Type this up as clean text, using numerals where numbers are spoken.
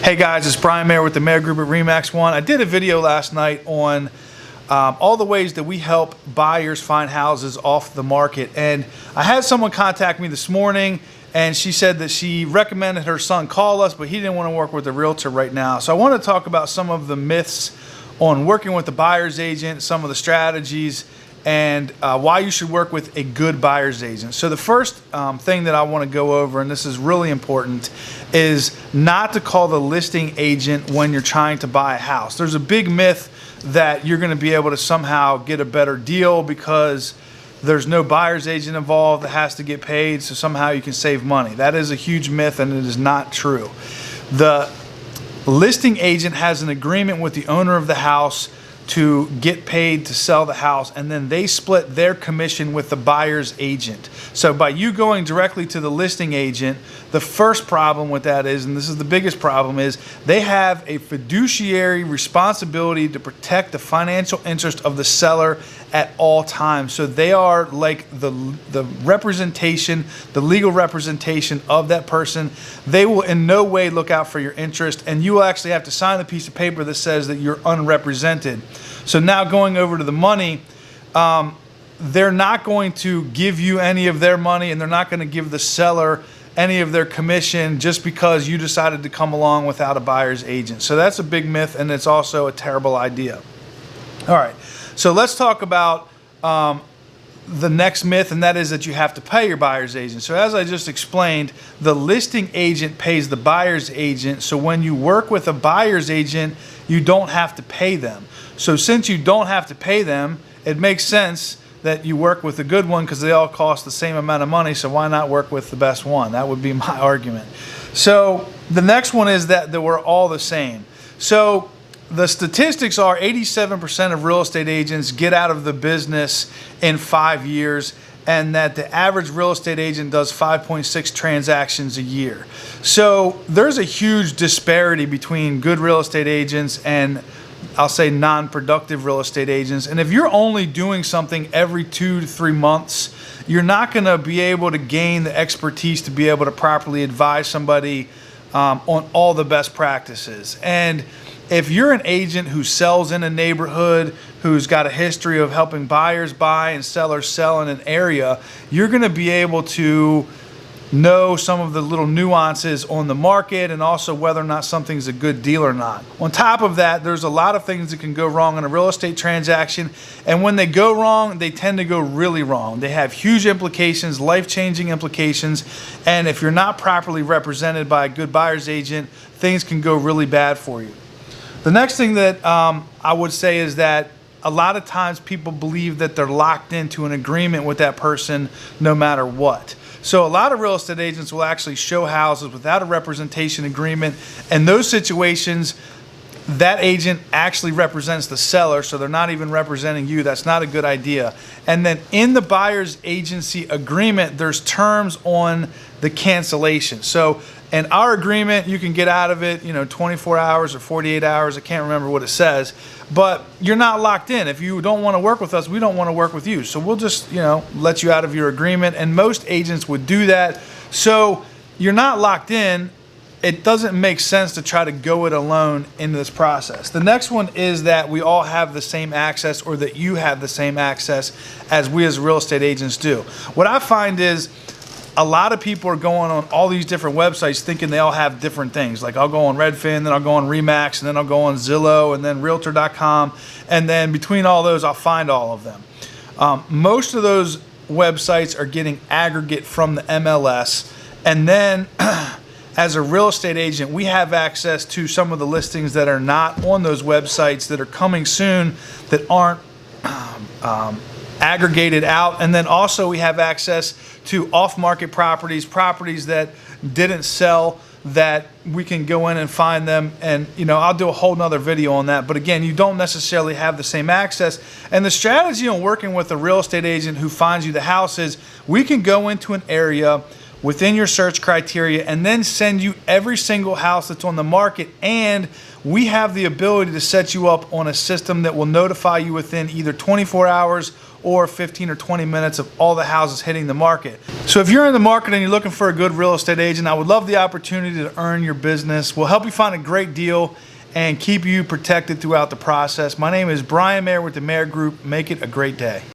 Hey guys, it's Brian Mayer with the Mayer Group at Remax One. I did a video last night on all the ways that we help buyers find houses off the market. And I had someone contact me this morning and she said that she recommended her son call us, but he didn't want to work with a realtor right now. So I want to talk about some of the myths on working with the buyer's agent, some of the strategies, and why you should work with a good buyer's agent. So the first thing that I want to go over, and this is really important, is not to call the listing agent when you're trying to buy a house. There's a big myth that you're going to be able to somehow get a better deal because there's no buyer's agent involved that has to get paid, so somehow you can save money. That is a huge myth and it is not true. The listing agent has an agreement with the owner of the house to get paid to sell the house, and then they split their commission with the buyer's agent. So by you going directly to the listing agent, the first problem with that is, and this is the biggest problem, is they have a fiduciary responsibility to protect the financial interest of the seller at all times. So they are like the representation, the legal representation of that person. They will in no way look out for your interest, and you will actually have to sign the piece of paper that says that you're unrepresented. So now going over to the money, they're not going to give you any of their money, and they're not going to give the seller any of their commission just because you decided to come along without a buyer's agent. So that's a big myth, and it's also a terrible idea. All right, so let's talk about the next myth, and that is that you have to pay your buyer's agent. So as I just explained, the listing agent pays the buyer's agent. So when you work with a buyer's agent, you don't have to pay them. So since you don't have to pay them, it makes sense that you work with a good one because they all cost the same amount of money, so why not work with the best one? That would be my argument. So the next one is that we're all the same. So the statistics are 87% of real estate agents get out of the business in 5 years, and that the average real estate agent does 5.6 transactions a year. So there's a huge disparity between good real estate agents and, I'll say, non-productive real estate agents. And if you're only doing something every 2 to 3 months, you're not going to be able to gain the expertise to be able to properly advise somebody on all the best practices. And if you're an agent who sells in a neighborhood, who's got a history of helping buyers buy and sellers sell in an area, you're going to be able to know some of the little nuances on the market and also whether or not something's a good deal or not. On top of that, there's a lot of things that can go wrong in a real estate transaction, and when they go wrong, they tend to go really wrong. They have huge implications, life-changing implications, and if you're not properly represented by a good buyer's agent, things can go really bad for you. The next thing that I would say is that a lot of times people believe that they're locked into an agreement with that person no matter what. So a lot of real estate agents will actually show houses without a representation agreement. In those situations, that agent actually represents the seller, so they're not even representing you. That's not a good idea. And then in the buyer's agency agreement, there's terms on the cancellation. So in our agreement, you can get out of it, 24 hours or 48 hours. I can't remember what it says, but you're not locked in. If you don't want to work with us, we don't want to work with you. So we'll just, let you out of your agreement. And most agents would do that. So you're not locked in. It doesn't make sense to try to go it alone in this process. The next one is that we all have the same access, or that you have the same access as we as real estate agents do. What I find is a lot of people are going on all these different websites thinking they all have different things. Like I'll go on Redfin, then I'll go on Remax, and then I'll go on Zillow, and then Realtor.com, and then between all those, I'll find all of them. Most of those websites are getting aggregate from the MLS, and then as a real estate agent, we have access to some of the listings that are not on those websites that are coming soon that aren't aggregated out. And then also we have access to off-market properties that didn't sell, that we can go in and find them. And I'll do a whole nother video on that. But again, you don't necessarily have the same access. And the strategy on working with a real estate agent who finds you the house is we can go into an area within your search criteria and then send you every single house that's on the market. And we have the ability to set you up on a system that will notify you within either 24 hours or 15 or 20 minutes of all the houses hitting the market. So if you're in the market and you're looking for a good real estate agent, I would love the opportunity to earn your business. We'll help you find a great deal and keep you protected throughout the process. My name is Brian Mayer with the Mayer Group. Make it a great day.